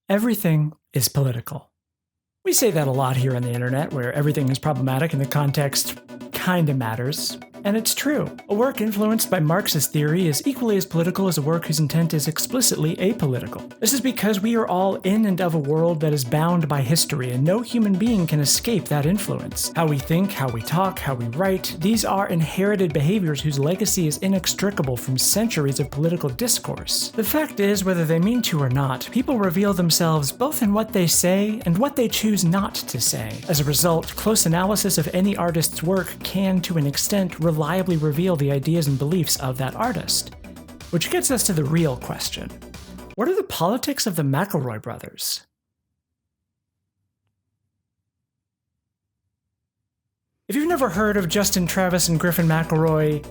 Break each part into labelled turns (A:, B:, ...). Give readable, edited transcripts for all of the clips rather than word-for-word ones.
A: Everything is political. We say that a lot here on the internet, where everything is problematic and the context kinda matters. And it's true. A work influenced by Marxist theory is equally as political as a work whose intent is explicitly apolitical. This is because we are all in and of a world that is bound by history, and no human being can escape that influence. How we think, how we talk, how we write, these are inherited behaviors whose legacy is inextricable from centuries of political discourse. The fact is, whether they mean to or not, people reveal themselves both in what they say and what they choose not to say. As a result, close analysis of any artist's work can, to an extent, reliably reveal the ideas and beliefs of that artist. Which gets us to the real question. What are the politics of the McElroy brothers? If you've never heard of Justin Travis and Griffin McElroy,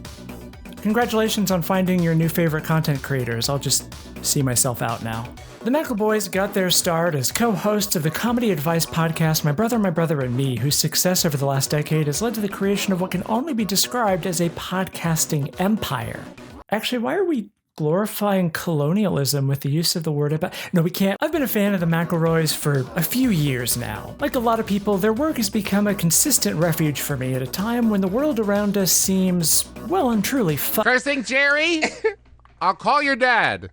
A: congratulations on finding your new favorite content creators. I'll just see myself out now. The McElroys got their start as co-hosts of the comedy advice podcast My Brother, and Me, whose success over the last decade has led to the creation of what can only be described as a podcasting empire. Actually, why are we glorifying colonialism with the use of the word No, we can't. I've been a fan of the McElroys for a few years now. Like a lot of people, their work has become a consistent refuge for me at a time when the world around us seems, well and truly
B: Cursing, Jerry? I'll call your dad.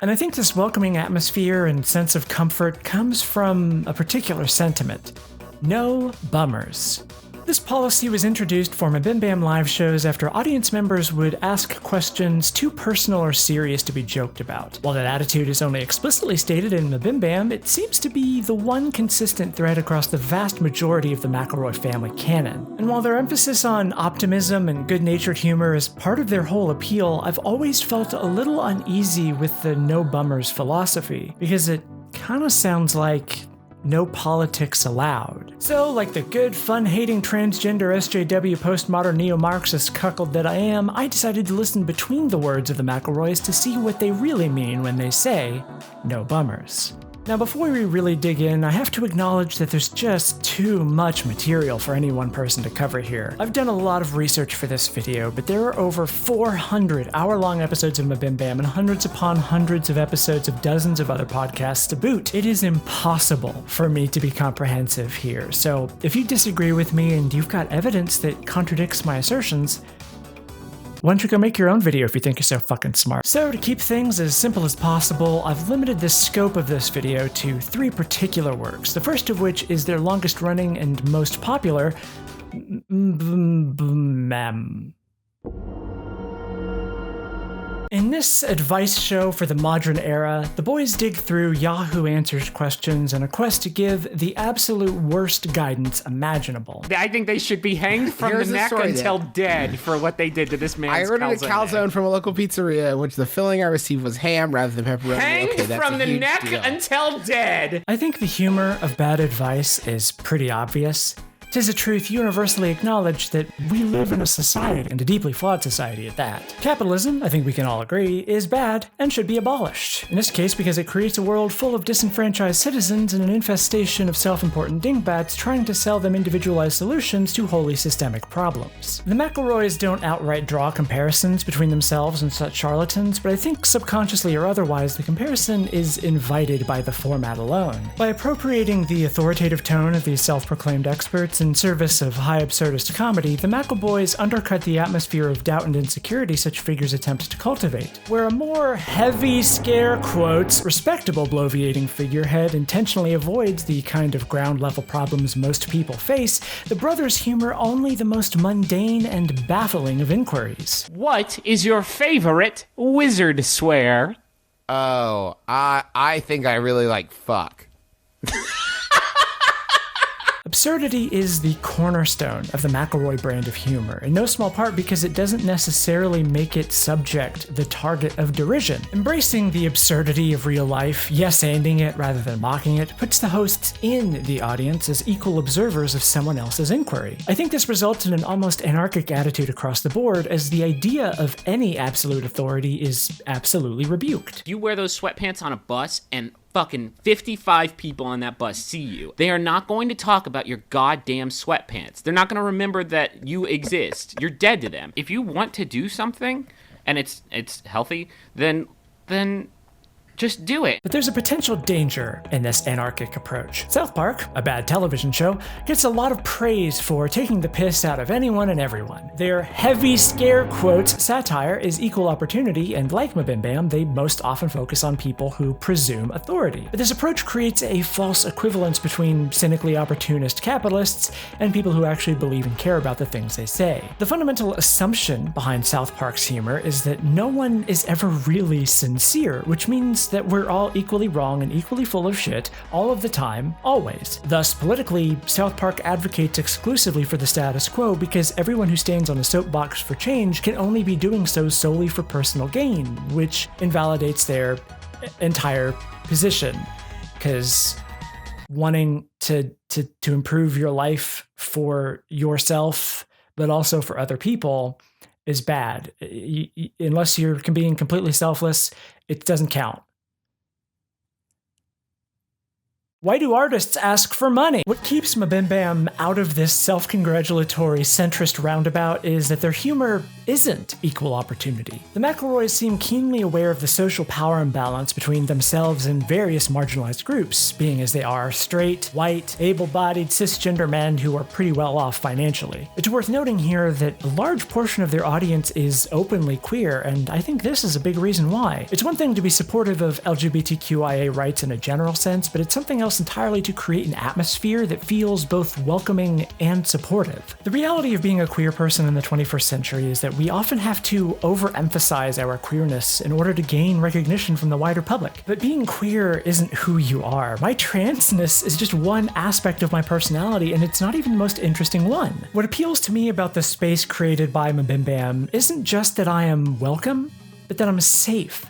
A: And I think this welcoming atmosphere and sense of comfort comes from a particular sentiment. No bummers. This policy was introduced for MBMBAM live shows after audience members would ask questions too personal or serious to be joked about. While that attitude is only explicitly stated in MBMBAM, it seems to be the one consistent thread across the vast majority of the McElroy family canon. And while their emphasis on optimism and good-natured humor is part of their whole appeal, I've always felt a little uneasy with the no bummers philosophy, because it kinda sounds like no politics allowed. So, like the good, fun-hating transgender SJW postmodern neo-Marxist cuckold that I am, I decided to listen between the words of the McElroys to see what they really mean when they say, no bummers. Now, before we really dig in, I have to acknowledge that there's just too much material for any one person to cover here. I've done a lot of research for this video, but there are over 400 hour-long episodes of MBMBAM and hundreds upon hundreds of episodes of dozens of other podcasts to boot. It is impossible for me to be comprehensive here, so if you disagree with me and you've got evidence that contradicts my assertions, why don't you go make your own video if you think you're so fucking smart? So to keep things as simple as possible, I've limited the scope of this video to 3 particular works, the first of which is their longest running and most popular, MBMBAM. In this advice show for the modern era, the boys dig through Yahoo Answers questions in a quest to give the absolute worst guidance imaginable.
C: I think they should be hanged from the neck until dead for what they did to this man's calzone.
D: I ordered a calzone from a local pizzeria in which the filling I received was ham rather than pepperoni.
C: Hanged from the neck until dead!
A: I think the humor of bad advice is pretty obvious. 'Tis a truth universally acknowledged that we live in a society, and a deeply flawed society at that. Capitalism, I think we can all agree, is bad and should be abolished. In this case, because it creates a world full of disenfranchised citizens and an infestation of self-important dingbats trying to sell them individualized solutions to wholly systemic problems. The McElroys don't outright draw comparisons between themselves and such charlatans, but I think subconsciously or otherwise the comparison is invited by the format alone. By appropriating the authoritative tone of these self-proclaimed experts in service of high absurdist comedy, the McElroys undercut the atmosphere of doubt and insecurity such figures attempt to cultivate. Where a more heavy scare quotes, respectable bloviating figurehead intentionally avoids the kind of ground-level problems most people face, the brothers humor only the most mundane and baffling of inquiries.
C: What is your favorite wizard swear?
B: Oh, I think I really like fuck.
A: Absurdity is the cornerstone of the McElroy brand of humor, in no small part because it doesn't necessarily make its subject the target of derision. Embracing the absurdity of real life, yes-anding it rather than mocking it, puts the hosts in the audience as equal observers of someone else's inquiry. I think this results in an almost anarchic attitude across the board, as the idea of any absolute authority is absolutely rebuked.
C: You wear those sweatpants on a bus and fucking 55 people on that bus see you. They are not going to talk about your goddamn sweatpants. They're not going to remember that you exist. You're dead to them. If you want to do something and it's healthy, then Just do it.
A: But there's a potential danger in this anarchic approach. South Park, a bad television show, gets a lot of praise for taking the piss out of anyone and everyone. Their heavy scare quotes satire is equal opportunity, and like MBMBAM, they most often focus on people who presume authority. But this approach creates a false equivalence between cynically opportunist capitalists and people who actually believe and care about the things they say. The fundamental assumption behind South Park's humor is that no one is ever really sincere, which means that we're all equally wrong and equally full of shit all of the time, always. Thus, politically, South Park advocates exclusively for the status quo because everyone who stands on a soapbox for change can only be doing so solely for personal gain, which invalidates their entire position. Because wanting to improve your life for yourself, but also for other people, is bad. Unless you're being completely selfless, it doesn't count. Why do artists ask for money? What keeps MBMBAM out of this self-congratulatory centrist roundabout is that their humor isn't equal opportunity. The McElroys seem keenly aware of the social power imbalance between themselves and various marginalized groups, being as they are straight, white, able-bodied, cisgender men who are pretty well off financially. It's worth noting here that a large portion of their audience is openly queer, and I think this is a big reason why. It's one thing to be supportive of LGBTQIA rights in a general sense, but it's something else entirely to create an atmosphere that feels both welcoming and supportive. The reality of being a queer person in the 21st century is that we often have to overemphasize our queerness in order to gain recognition from the wider public. But being queer isn't who you are. My transness is just one aspect of my personality, and it's not even the most interesting one. What appeals to me about the space created by MBMBAM isn't just that I am welcome, but that I'm safe.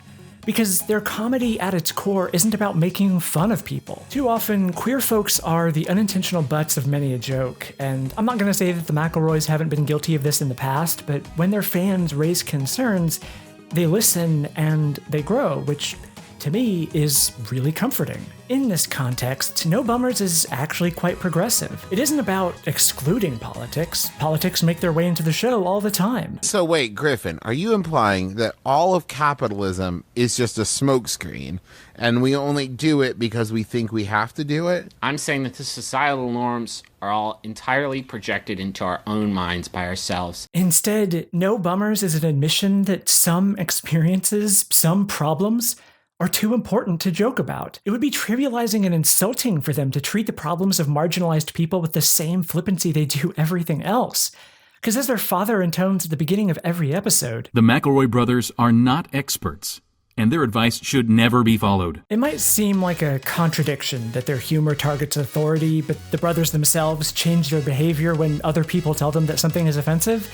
A: Because their comedy at its core isn't about making fun of people. Too often, queer folks are the unintentional butts of many a joke, and I'm not gonna say that the McElroys haven't been guilty of this in the past, but when their fans raise concerns, they listen and they grow, which to me is really comforting. In this context, No Bummers is actually quite progressive. It isn't about excluding politics. Politics make their way into the show all the time.
B: So wait, Griffin, are you implying that all of capitalism is just a smokescreen, and we only do it because we think we have to do it?
C: I'm saying that the societal norms are all entirely projected into our own minds by ourselves.
A: Instead, No Bummers is an admission that some experiences, some problems, are too important to joke about. It would be trivializing and insulting for them to treat the problems of marginalized people with the same flippancy they do everything else. Because as their father intones at the beginning of every episode,
E: the McElroy brothers are not experts, and their advice should never be followed.
A: It might seem like a contradiction that their humor targets authority, but the brothers themselves change their behavior when other people tell them that something is offensive.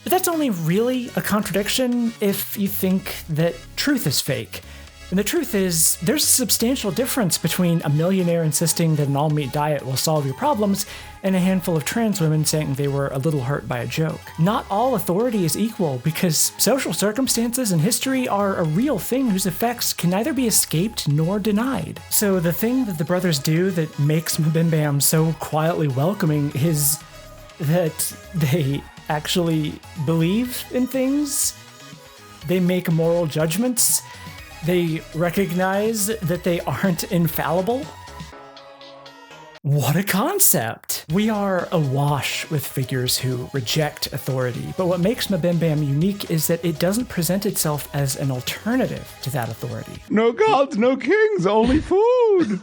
A: But that's only really a contradiction if you think that truth is fake. And the truth is, there's a substantial difference between a millionaire insisting that an all-meat diet will solve your problems and a handful of trans women saying they were a little hurt by a joke. Not all authority is equal because social circumstances and history are a real thing whose effects can neither be escaped nor denied. So the thing that the brothers do that makes MBMBAM so quietly welcoming is that they actually believe in things. They make moral judgments. They recognize that they aren't infallible. What a concept! We are awash with figures who reject authority, but what makes MBMBAM unique is that it doesn't present itself as an alternative to that authority.
B: No gods, no kings, only food!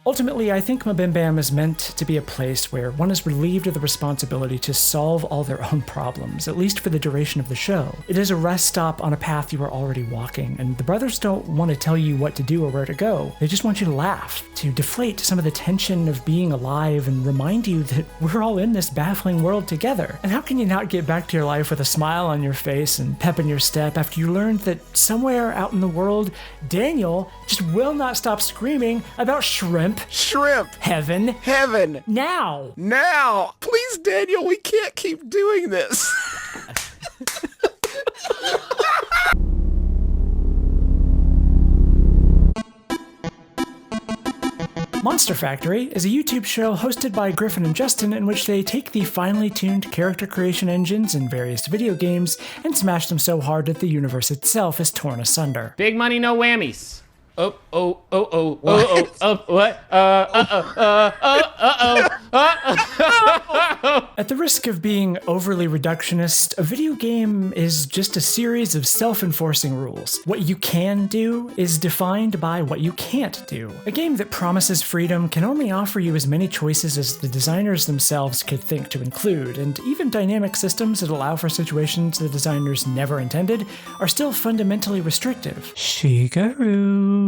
A: Ultimately, I think MBMBAM is meant to be a place where one is relieved of the responsibility to solve all their own problems, at least for the duration of the show. It is a rest stop on a path you are already walking, and the brothers don't want to tell you what to do or where to go. They just want you to laugh, to deflate some of the tension of being alive and remind you that we're all in this baffling world together. And how can you not get back to your life with a smile on your face and pep in your step after you learned that somewhere out in the world, Daniel just will not stop screaming about shrimp.
B: Shrimp!
A: Heaven.
B: Heaven!
A: Now!
B: Now! Please, Daniel, we can't keep doing this.
A: Monster Factory is a YouTube show hosted by Griffin and Justin in which they take the finely tuned character creation engines in various video games and smash them so hard that the universe itself is torn asunder.
C: Big money, no whammies. What?
A: At the risk of being overly reductionist, a video game is just a series of self-enforcing rules. What you can do is defined by what you can't do. A game that promises freedom can only offer you as many choices as the designers themselves could think to include, and even dynamic systems that allow for situations the designers never intended are still fundamentally restrictive. Shigeru.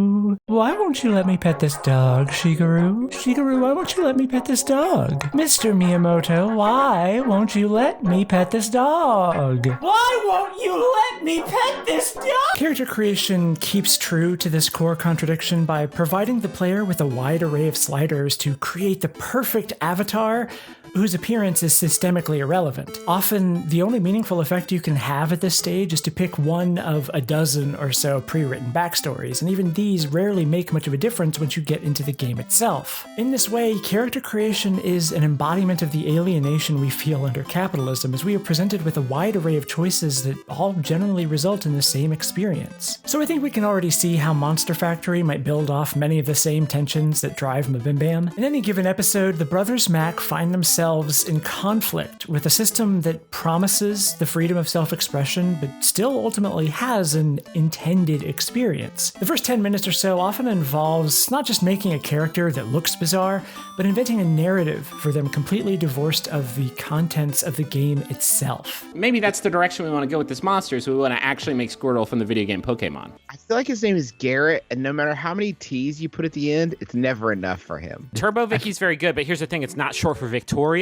A: Why won't you let me pet this dog, Shigeru? Shigeru, why won't you let me pet this dog? Mr. Miyamoto, why won't you let me pet this dog? Why won't you let me pet this dog? Character creation keeps true to this core contradiction by providing the player with a wide array of sliders to create the perfect avatar whose appearance is systemically irrelevant. Often, the only meaningful effect you can have at this stage is to pick one of a dozen or so pre-written backstories, and even these rarely make much of a difference once you get into the game itself. In this way, character creation is an embodiment of the alienation we feel under capitalism, as we are presented with a wide array of choices that all generally result in the same experience. So I think we can already see how Monster Factory might build off many of the same tensions that drive MBMBAM. In any given episode, the brothers Mac find themselves in conflict with a system that promises the freedom of self-expression, but still ultimately has an intended experience. The first 10 minutes or so often involves not just making a character that looks bizarre, but inventing a narrative for them completely divorced of the contents of the game itself.
C: Maybe that's the direction we want to go with this monster, so we want to actually make Squirtle from the video game Pokemon.
D: I feel like his name is Garrett, and no matter how many T's you put at the end, it's never enough for him.
C: Turbo Vicky's very good, but here's the thing, it's not short for Victoria.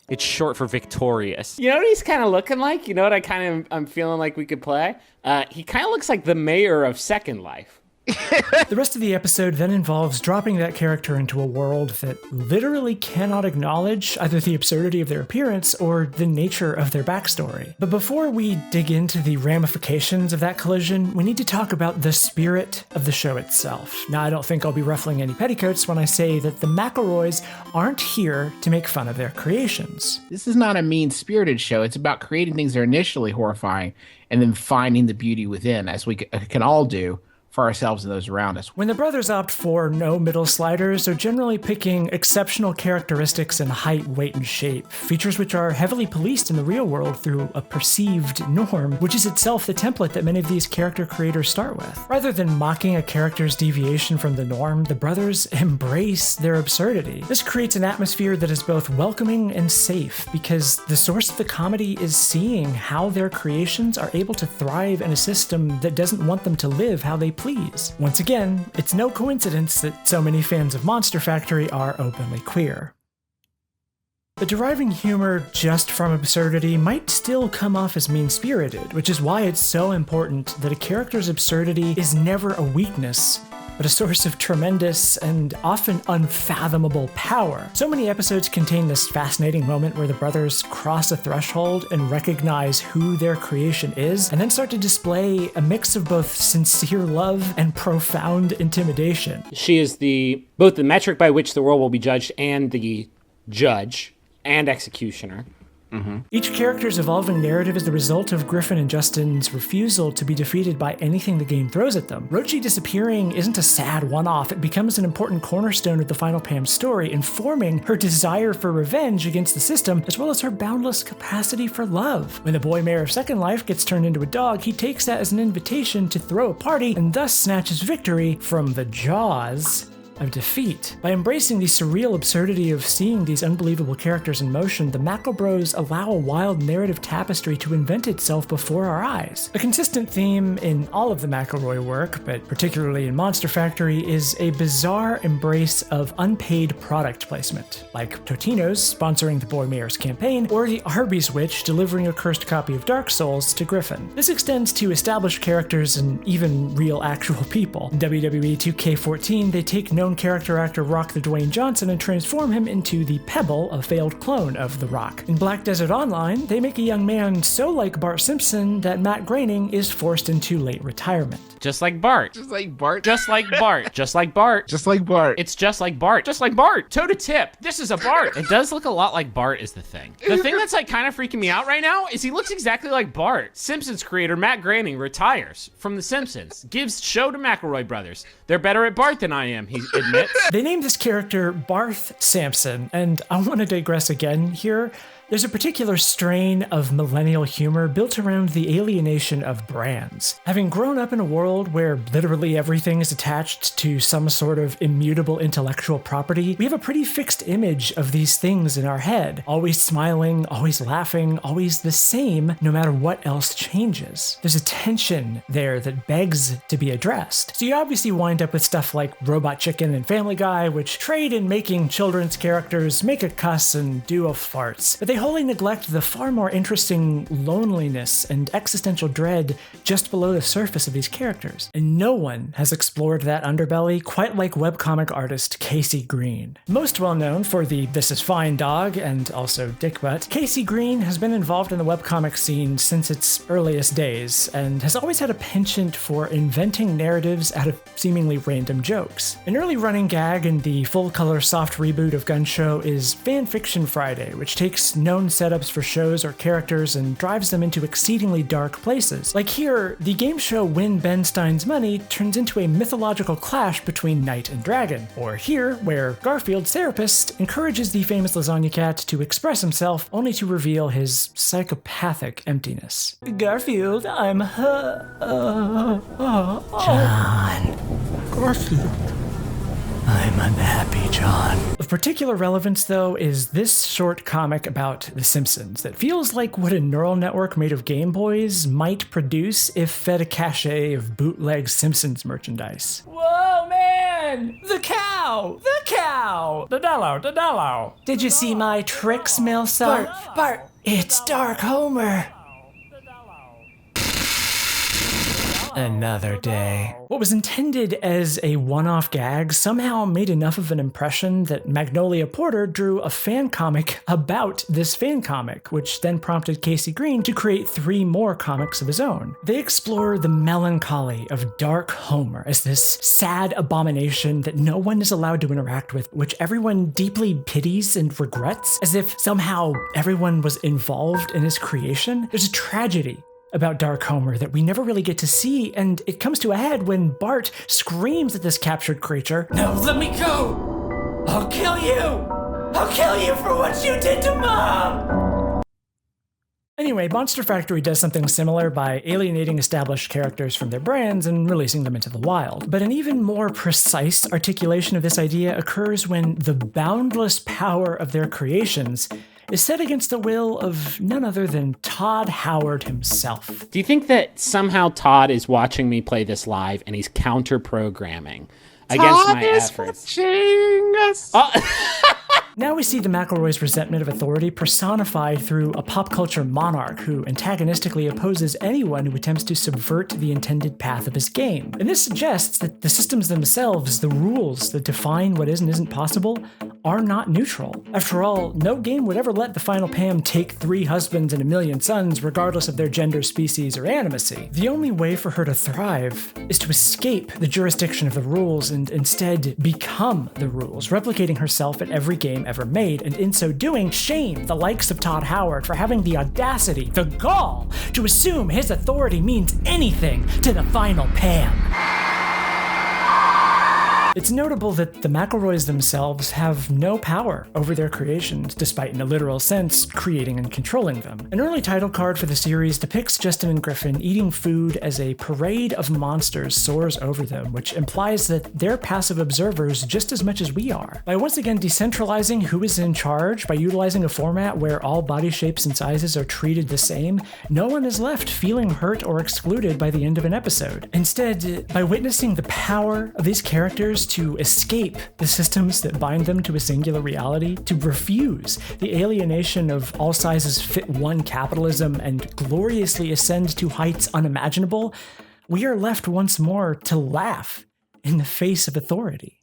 C: It's short for victorious. You know what he's kind of looking like? You know what I'm feeling like we could play? He kind of looks like the mayor of Second Life.
A: The rest of the episode then involves dropping that character into a world that literally cannot acknowledge either the absurdity of their appearance or the nature of their backstory. But before we dig into the ramifications of that collision, we need to talk about the spirit of the show itself. Now, I don't think I'll be ruffling any petticoats when I say that the McElroys aren't here to make fun of their creations.
D: This is not a mean-spirited show. It's about creating things that are initially horrifying and then finding the beauty within, as we can all do for ourselves and those around us.
A: When the brothers opt for no middle sliders, they're generally picking exceptional characteristics in height, weight, and shape, features which are heavily policed in the real world through a perceived norm, which is itself the template that many of these character creators start with. Rather than mocking a character's deviation from the norm, the brothers embrace their absurdity. This creates an atmosphere that is both welcoming and safe, because the source of the comedy is seeing how their creations are able to thrive in a system that doesn't want them to live how they please. Once again, it's no coincidence that so many fans of Monster Factory are openly queer. But deriving humor just from absurdity might still come off as mean-spirited, which is why it's so important that a character's absurdity is never a weakness, but a source of tremendous and often unfathomable power. So many episodes contain this fascinating moment where the brothers cross a threshold and recognize who their creation is, and then start to display a mix of both sincere love and profound intimidation.
C: She is both the metric by which the world will be judged and the judge and executioner. Mm-hmm.
A: Each character's evolving narrative is the result of Griffin and Justin's refusal to be defeated by anything the game throws at them. Rochi disappearing isn't a sad one-off, it becomes an important cornerstone of the Final Pam story, informing her desire for revenge against the system, as well as her boundless capacity for love. When the boy mayor of Second Life gets turned into a dog, he takes that as an invitation to throw a party, and thus snatches victory from the jaws of defeat. By embracing the surreal absurdity of seeing these unbelievable characters in motion, the McElroys allow a wild narrative tapestry to invent itself before our eyes. A consistent theme in all of the McElroy work, but particularly in Monster Factory, is a bizarre embrace of unpaid product placement, like Totino's sponsoring the Boy Mayor's campaign, or the Arby's witch delivering a cursed copy of Dark Souls to Griffin. This extends to established characters and even real actual people. In WWE 2K14, they take no known character actor Rock the Dwayne Johnson and transform him into the Pebble, a failed clone of The Rock. In Black Desert Online, they make a young man so like Bart Simpson that Matt Groening is forced into late retirement.
C: Just like Bart.
D: Just like Bart.
C: Just like Bart. Just like Bart.
D: Just like Bart.
C: It's just like Bart. Just like Bart. Toe to tip. This is a Bart. It does look a lot like Bart is the thing. The thing that's like kind of freaking me out right now is he looks exactly like Bart. Simpsons creator Matt Groening retires from The Simpsons. Gives show to McElroy brothers. They're better at Bart than I am, he admits.
A: They named this character Barth Sampson, and I want to digress again here. There's a particular strain of millennial humor built around the alienation of brands. Having grown up in a world where literally everything is attached to some sort of immutable intellectual property, we have a pretty fixed image of these things in our head. Always smiling, always laughing, always the same, no matter what else changes. There's a tension there that begs to be addressed. So you obviously wind up with stuff like Robot Chicken and Family Guy, which trade in making children's characters make a cuss and do a farts. But they wholly neglect the far more interesting loneliness and existential dread just below the surface of these characters. And no one has explored that underbelly quite like webcomic artist Casey Green. Most well known for the This Is Fine dog and also Dick Butt, Casey Green has been involved in the webcomic scene since its earliest days and has always had a penchant for inventing narratives out of seemingly random jokes. An early running gag in the full-color soft reboot of Gun Show is Fanfiction Friday, which takes known setups for shows or characters and drives them into exceedingly dark places. Like here, the game show Win Ben Stein's Money turns into a mythological clash between knight and dragon. Or here, where Garfield's therapist encourages the famous lasagna cat to express himself only to reveal his psychopathic emptiness. Garfield, I'm John. Garfield. I'm unhappy, John. Of particular relevance, though, is this short comic about The Simpsons that feels like what a neural network made of Game Boys might produce if fed a cache of bootleg Simpsons merchandise. Whoa, man! The cow! The cow! The Did you see my tricks, Milsa? Bart! It's Dark Homer! Another day. What was intended as a one-off gag somehow made enough of an impression that Magnolia Porter drew a fan comic about this fan comic, which then prompted Casey Green to create 3 more comics of his own. They explore the melancholy of Dark Homer as this sad abomination that no one is allowed to interact with, which everyone deeply pities and regrets, as if somehow everyone was involved in his creation. There's a tragedy about Dark Homer that we never really get to see, and it comes to a head when Bart screams at this captured creature, "No, let me go! I'll kill you! I'll kill you for what you did to Mom!" Anyway, Monster Factory does something similar by alienating established characters from their brands and releasing them into the wild. But an even more precise articulation of this idea occurs when the boundless power of their creations is set against the will of none other than Todd Howard himself.
C: Do you think that somehow Todd is watching me play this live and he's counter-programming against my efforts?
D: Watching us.
A: Now we see the McElroys' resentment of authority personified through a pop culture monarch who antagonistically opposes anyone who attempts to subvert the intended path of his game. And this suggests that the systems themselves, the rules that define what is and isn't possible, are not neutral. After all, no game would ever let the final Pam take 3 husbands and 1,000,000 sons regardless of their gender, species, or animacy. The only way for her to thrive is to escape the jurisdiction of the rules and instead become the rules, replicating herself at every game ever made, and in so doing, shame the likes of Todd Howard for having the audacity, the gall, to assume his authority means anything to the final Pam. It's notable that the McElroys themselves have no power over their creations, despite in a literal sense creating and controlling them. An early title card for the series depicts Justin and Griffin eating food as a parade of monsters soars over them, which implies that they're passive observers just as much as we are. By once again decentralizing who is in charge, by utilizing a format where all body shapes and sizes are treated the same, no one is left feeling hurt or excluded by the end of an episode. Instead, by witnessing the power of these characters to escape the systems that bind them to a singular reality, to refuse the alienation of all sizes fit one capitalism and gloriously ascend to heights unimaginable, we are left once more to laugh in the face of authority.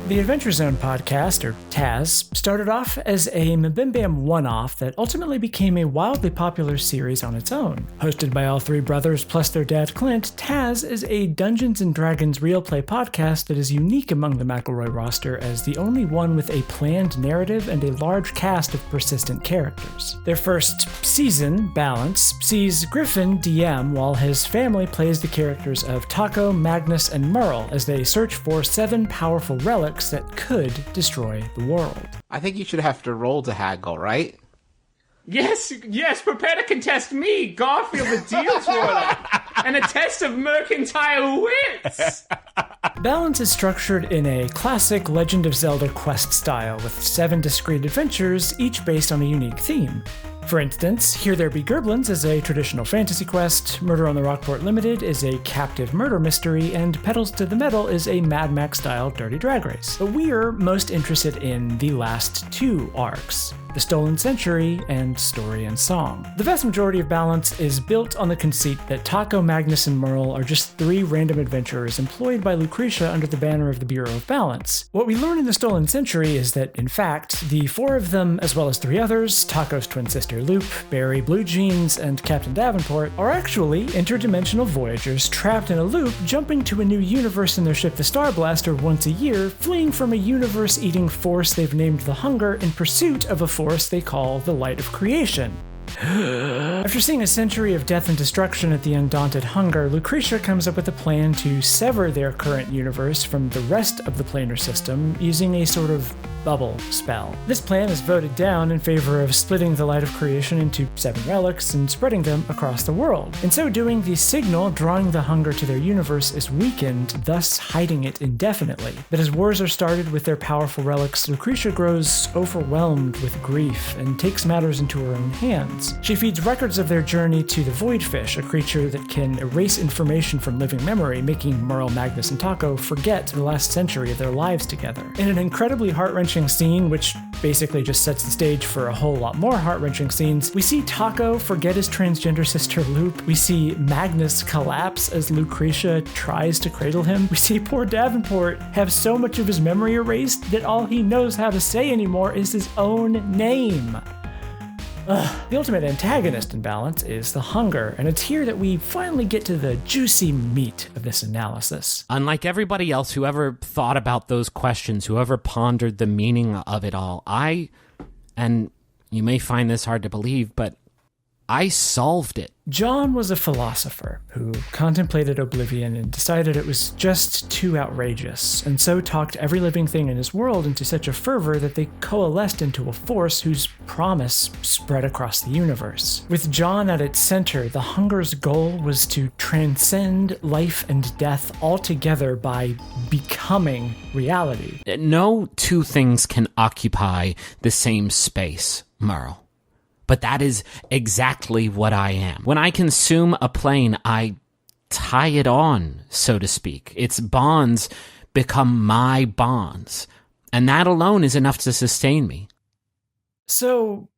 A: The Adventure Zone podcast, or Taz, started off as a MBMBAM one-off that ultimately became a wildly popular series on its own. Hosted by all three brothers plus their dad Clint, Taz is a Dungeons & Dragons real play podcast that is unique among the McElroy roster as the only one with a planned narrative and a large cast of persistent characters. Their first season, Balance, sees Griffin DM while his family plays the characters of Taco, Magnus, and Merle as they search for 7 powerful relics that could destroy the world.
D: I think you should have to roll to haggle, right?
C: Yes, prepare to contest me, Garfield the Deals Roller, and a test of mercantile wits!
A: Balance is structured in a classic Legend of Zelda quest style with 7 discrete adventures, each based on a unique theme. For instance, Here There Be Gerblins is a traditional fantasy quest, Murder on the Rockport Limited is a captive murder mystery, and Pedals to the Metal is a Mad Max-style dirty drag race. But we're most interested in the last 2 arcs, The Stolen Century and Story and Song. The vast majority of Balance is built on the conceit that Taco, Magnus, and Merle are just 3 random adventurers employed by Lucretia under the banner of the Bureau of Balance. What we learn in The Stolen Century is that, in fact, the 4 of them, as well as 3 others, Taco's twin sister Loop, Barry Blue Jeans, and Captain Davenport, are actually interdimensional voyagers trapped in a loop, jumping to a new universe in their ship the Star Blaster once a year, fleeing from a universe-eating force they've named the Hunger in pursuit of a force they call the Light of Creation. After seeing a century of death and destruction at the undaunted Hunger, Lucretia comes up with a plan to sever their current universe from the rest of the planar system using a sort of bubble spell. This plan is voted down in favor of splitting the Light of Creation into 7 relics and spreading them across the world. In so doing, the signal drawing the Hunger to their universe is weakened, thus hiding it indefinitely. But as wars are started with their powerful relics, Lucretia grows overwhelmed with grief and takes matters into her own hands. She feeds records of their journey to the Voidfish, a creature that can erase information from living memory, making Merle, Magnus, and Taco forget the last century of their lives together. In an incredibly heart-wrenching scene, which basically just sets the stage for a whole lot more heart-wrenching scenes, we see Taco forget his transgender sister Loop. We see Magnus collapse as Lucretia tries to cradle him. We see poor Davenport have so much of his memory erased that all he knows how to say anymore is his own name. The ultimate antagonist in Balance is the Hunger, and it's here that we finally get to the juicy meat of this analysis.
C: Unlike everybody else who ever thought about those questions, who ever pondered the meaning of it all, and you may find this hard to believe, but I solved it.
A: John was a philosopher who contemplated oblivion and decided it was just too outrageous, and so talked every living thing in his world into such a fervor that they coalesced into a force whose promise spread across the universe. With John at its center, the Hunger's goal was to transcend life and death altogether by becoming reality.
C: No 2 things can occupy the same space, Merle. But that is exactly what I am. When I consume a plane, I tie it on, so to speak. Its bonds become my bonds. And that alone is enough to sustain me.
A: So,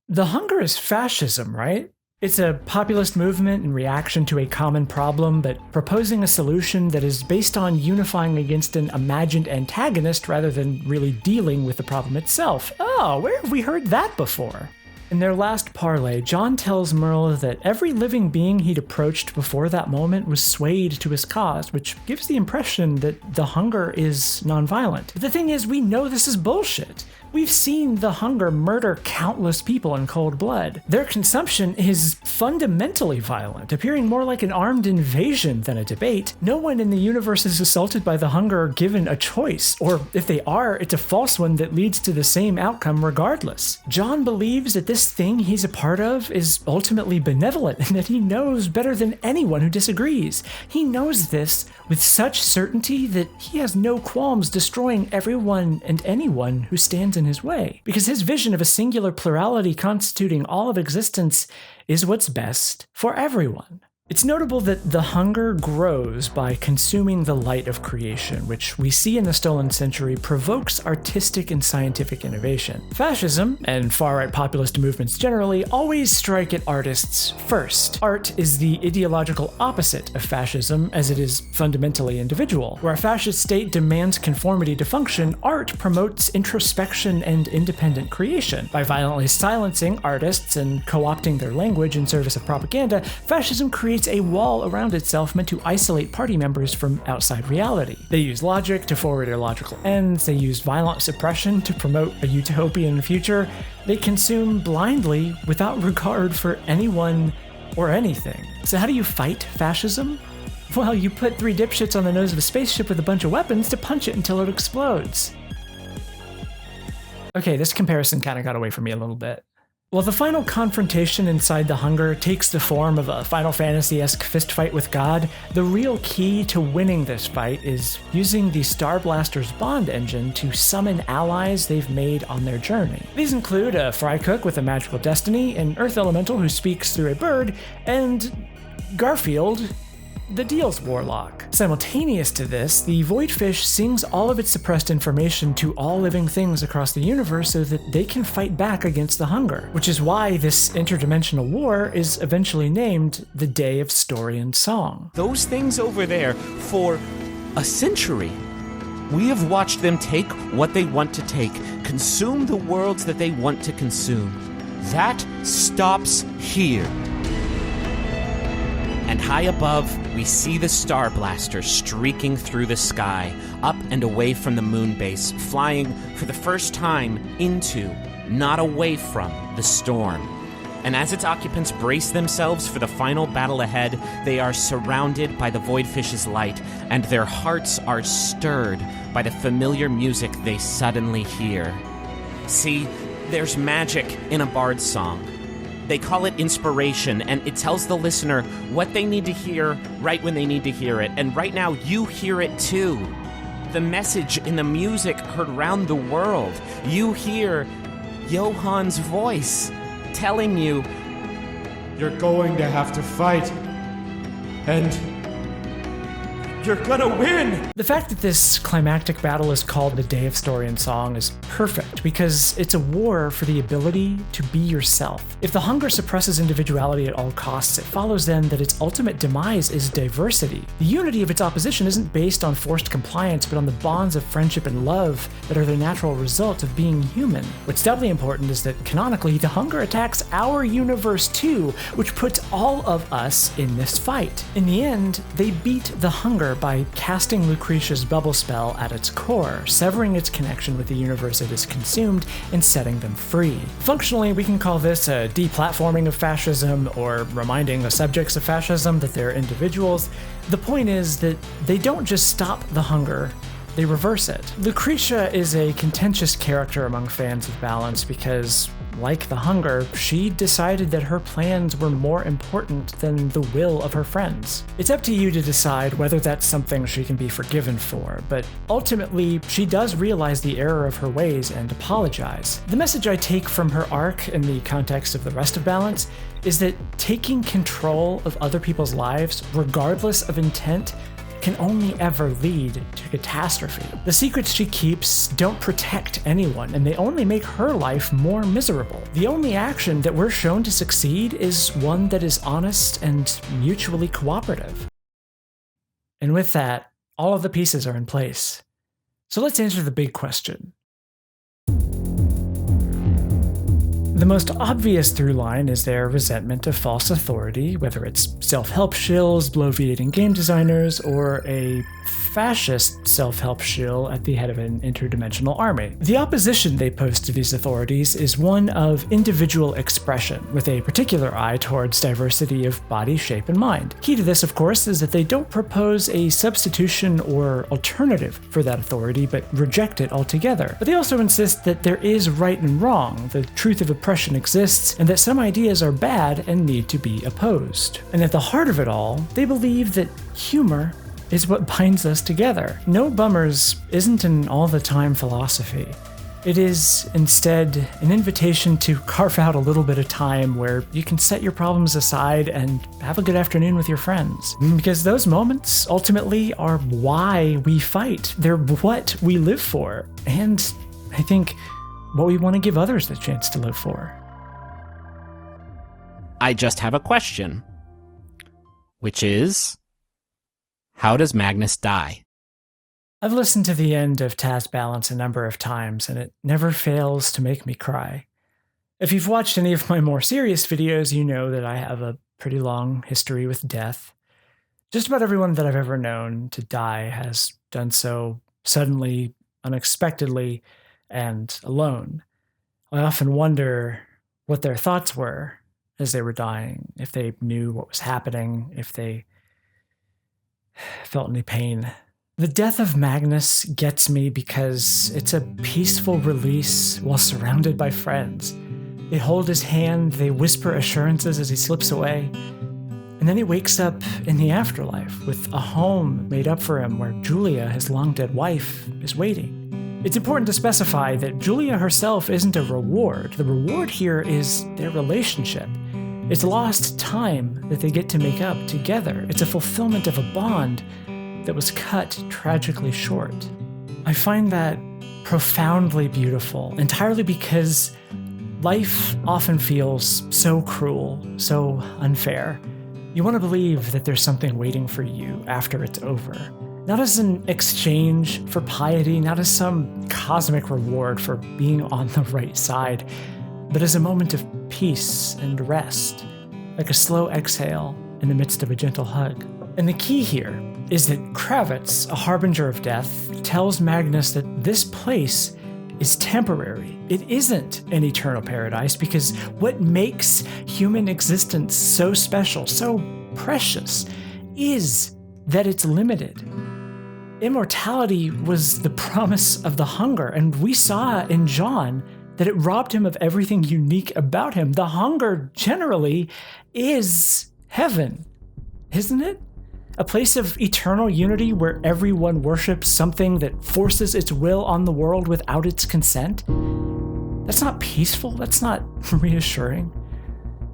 A: the Hunger is fascism, right? It's a populist movement in reaction to a common problem, but proposing a solution that is based on unifying against an imagined antagonist rather than really dealing with the problem itself. Oh, where have we heard that before? In their last parlay, John tells Merle that every living being he'd approached before that moment was swayed to his cause, which gives the impression that the Hunger is nonviolent. But the thing is, we know this is bullshit. We've seen the Hunger murder countless people in cold blood. Their consumption is fundamentally violent, appearing more like an armed invasion than a debate. No one in the universe is assaulted by the Hunger given a choice, or if they are, it's a false one that leads to the same outcome regardless. John believes that this thing he's a part of is ultimately benevolent and that he knows better than anyone who disagrees. He knows this with such certainty that he has no qualms destroying everyone and anyone who stands in his way, because his vision of a singular plurality constituting all of existence is what's best for everyone. It's notable that the hunger grows by consuming the light of creation, which we see in the Stolen Century provokes artistic and scientific innovation. Fascism, and far-right populist movements generally, always strike at artists first. Art is the ideological opposite of fascism, as it is fundamentally individual. Where a fascist state demands conformity to function, art promotes introspection and independent creation. By violently silencing artists and co-opting their language in service of propaganda, fascism creates a wall around itself meant to isolate party members from outside reality. They use logic to forward their logical ends, they use violent suppression to promote a utopian future, they consume blindly without regard for anyone or anything. So how do you fight fascism? Well, you put 3 dipshits on the nose of a spaceship with a bunch of weapons to punch it until it explodes. Okay, this comparison kind of got away from me a little bit. While the final confrontation inside the hunger takes the form of a Final Fantasy-esque fistfight with God, the real key to winning this fight is using the Star Blaster's bond engine to summon allies they've made on their journey. These include a fry cook with a magical destiny, an earth elemental who speaks through a bird, and Garfield, the Deals Warlock. Simultaneous to this, the Voidfish sings all of its suppressed information to all living things across the universe so that they can fight back against the hunger, which is why this interdimensional war is eventually named the Day of Story and Song.
F: Those things over there, for a century, we have watched them take what they want to take, consume the worlds that they want to consume. That stops here. And high above, we see the Star Blaster streaking through the sky, up and away from the moon base, flying for the first time into, not away from, the storm. And as its occupants brace themselves for the final battle ahead, they are surrounded by the Voidfish's light, and their hearts are stirred by the familiar music they suddenly hear. See, there's magic in a bard's song. They call it inspiration, and it tells the listener what they need to hear right when they need to hear it. And right now, you hear it too. The message in the music heard round the world. You hear Johan's voice telling you,
G: you're going to have to fight, and you're gonna win!
A: The fact that this climactic battle is called the Day of Story and Song is perfect because it's a war for the ability to be yourself. If the hunger suppresses individuality at all costs, it follows then that its ultimate demise is diversity. The unity of its opposition isn't based on forced compliance, but on the bonds of friendship and love that are the natural result of being human. What's doubly important is that canonically, the hunger attacks our universe too, which puts all of us in this fight. In the end, they beat the hunger by casting Lucretia's bubble spell at its core, severing its connection with the universe it has consumed and setting them free. Functionally, we can call this a deplatforming of fascism, or reminding the subjects of fascism that they're individuals. The point is that they don't just stop the hunger, they reverse it. Lucretia is a contentious character among fans of balance because, like the hunger, she decided that her plans were more important than the will of her friends. It's up to you to decide whether that's something she can be forgiven for, but ultimately, she does realize the error of her ways and apologize. The message I take from her arc in the context of the rest of Balance is that taking control of other people's lives, regardless of intent, can only ever lead to catastrophe. The secrets she keeps don't protect anyone, and they only make her life more miserable. The only action that we're shown to succeed is one that is honest and mutually cooperative. And with that, all of the pieces are in place. So let's answer the big question. The most obvious through line is their resentment of false authority, whether it's self-help shills bloviating game designers or a fascist self-help shill at the head of an interdimensional army. The opposition they pose to these authorities is one of individual expression, with a particular eye towards diversity of body, shape, and mind. Key to this, of course, is that they don't propose a substitution or alternative for that authority, but reject it altogether. But they also insist that there is right and wrong, the truth of oppression exists, and that some ideas are bad and need to be opposed. And at the heart of it all, they believe that humor is what binds us together. No bummers isn't an all-the-time philosophy. It is instead an invitation to carve out a little bit of time where you can set your problems aside and have a good afternoon with your friends. Because those moments ultimately are why we fight. They're what we live for. And I think what we want to give others the chance to live for.
F: I just have a question, which is, how does Magnus die?
A: I've listened to the end of Task Balance a number of times, and it never fails to make me cry. If you've watched any of my more serious videos, you know that I have a pretty long history with death. Just about everyone that I've ever known to die has done so suddenly, unexpectedly, and alone. I often wonder what their thoughts were as they were dying, if they knew what was happening, if they felt any pain. The death of Magnus gets me because it's a peaceful release while surrounded by friends. They hold his hand, they whisper assurances as he slips away, and then he wakes up in the afterlife with a home made up for him where Julia, his long-dead wife, is waiting. It's important to specify that Julia herself isn't a reward. The reward here is their relationship. It's lost time that they get to make up together. It's a fulfillment of a bond that was cut tragically short. I find that profoundly beautiful, entirely because life often feels so cruel, so unfair. You want to believe that there's something waiting for you after it's over. Not as an exchange for piety, not as some cosmic reward for being on the right side, but as a moment of peace and rest, like a slow exhale in the midst of a gentle hug. And the key here is that Kravitz, a harbinger of death, tells Magnus that this place is temporary. It isn't an eternal paradise, because what makes human existence so special, so precious, is that it's limited. Immortality was the promise of the hunger, and we saw in John that it robbed him of everything unique about him. The hunger generally is heaven, isn't it? A place of eternal unity where everyone worships something that forces its will on the world without its consent. That's not peaceful. That's not reassuring.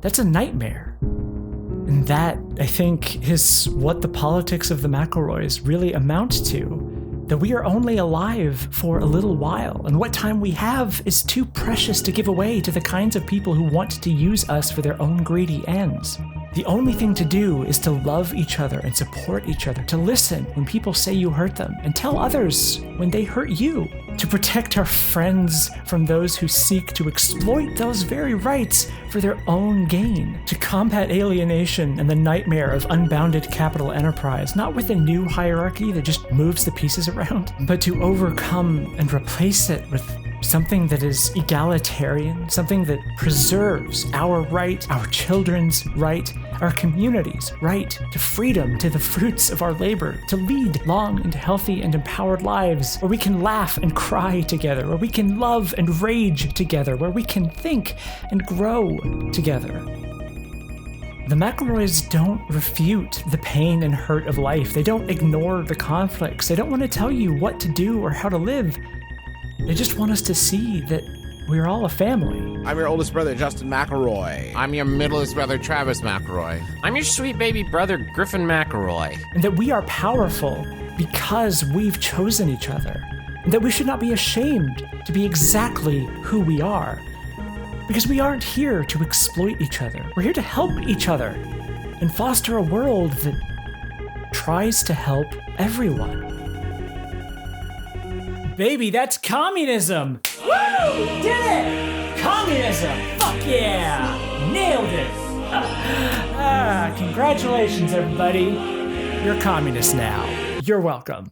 A: That's a nightmare. And that, I think, is what the politics of the McElroys really amount to. That we are only alive for a little while, and what time we have is too precious to give away to the kinds of people who want to use us for their own greedy ends. The only thing to do is to love each other and support each other, to listen when people say you hurt them, and tell others when they hurt you, to protect our friends from those who seek to exploit those very rights for their own gain, to combat alienation and the nightmare of unbounded capital enterprise, not with a new hierarchy that just moves the pieces around, but to overcome and replace it with something that is egalitarian, something that preserves our right, our children's right, our community's right to freedom, to the fruits of our labor, to lead long and healthy and empowered lives where we can laugh and cry together, where we can love and rage together, where we can think and grow together. The McElroys don't refute the pain and hurt of life. They don't ignore the conflicts. They don't want to tell you what to do or how to live. They just want us to see that we're all a family.
B: I'm your oldest brother, Justin McElroy. I'm your middleest brother, Travis McElroy.
F: I'm your sweet baby brother, Griffin McElroy.
A: And that we are powerful because we've chosen each other. And that we should not be ashamed to be exactly who we are. Because we aren't here to exploit each other. We're here to help each other and foster a world that tries to help everyone. Baby, that's communism! Woo! Did it! Communism! Fuck yeah! Nailed it! Congratulations, everybody. You're communists now. You're welcome.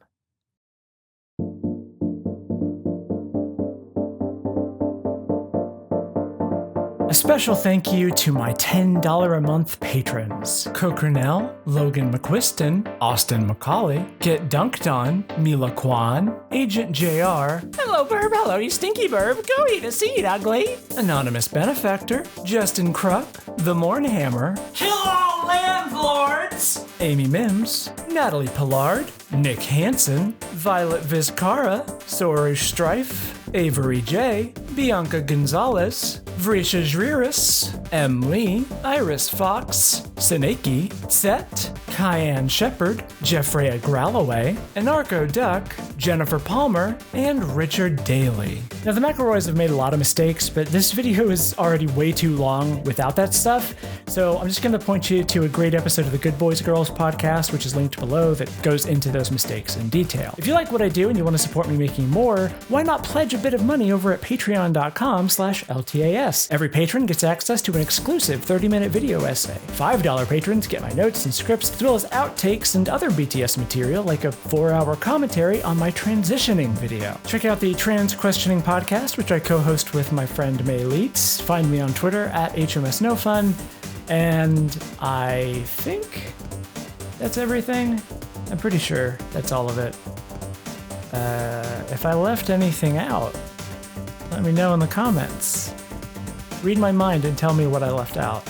A: A special thank you to my $10 a month patrons: Cocronell, Logan McQuiston, Austin McCauley, Get Dunked On, Mila Kwan, Agent JR, Hello Burb, hello you stinky burb, go eat a seed ugly, Anonymous Benefactor, Justin Krupp, The Mornhammer, Kill All Landlords, Amy Mims, Natalie Pillard, Nick Hansen, Violet Vizcara, Sorush Strife, Avery J, Bianca Gonzalez, Vrisha Zriris, M. Lee, Iris Fox, Seneki, Set, Kyan Shepard, Jeffrey Gralloway, Anarcho Duck, Jennifer Palmer, and Richard Daly. Now, the McElroys have made a lot of mistakes, but this video is already way too long without that stuff, so I'm just going to point you to a great episode of the Good Boys Girls podcast, which is linked below, that goes into those mistakes in detail. If you like what I do and you want to support me making more, why not pledge a bit of money over at patreon.com/LTAS. Every patron gets access to an exclusive 30-minute video essay. $5 patrons get my notes and scripts, as well as outtakes and other BTS material, like a 4-hour commentary on my transitioning video. Check out the Trans Questioning podcast, which I co-host with my friend May Leitz. Find me on Twitter at HMSNoFun. And I think that's everything. I'm pretty sure that's all of it. If I left anything out, let me know in the comments. Read my mind and tell me what I left out.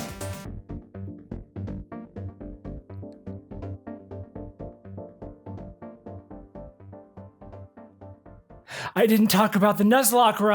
A: I didn't talk about the Nuzlocke run.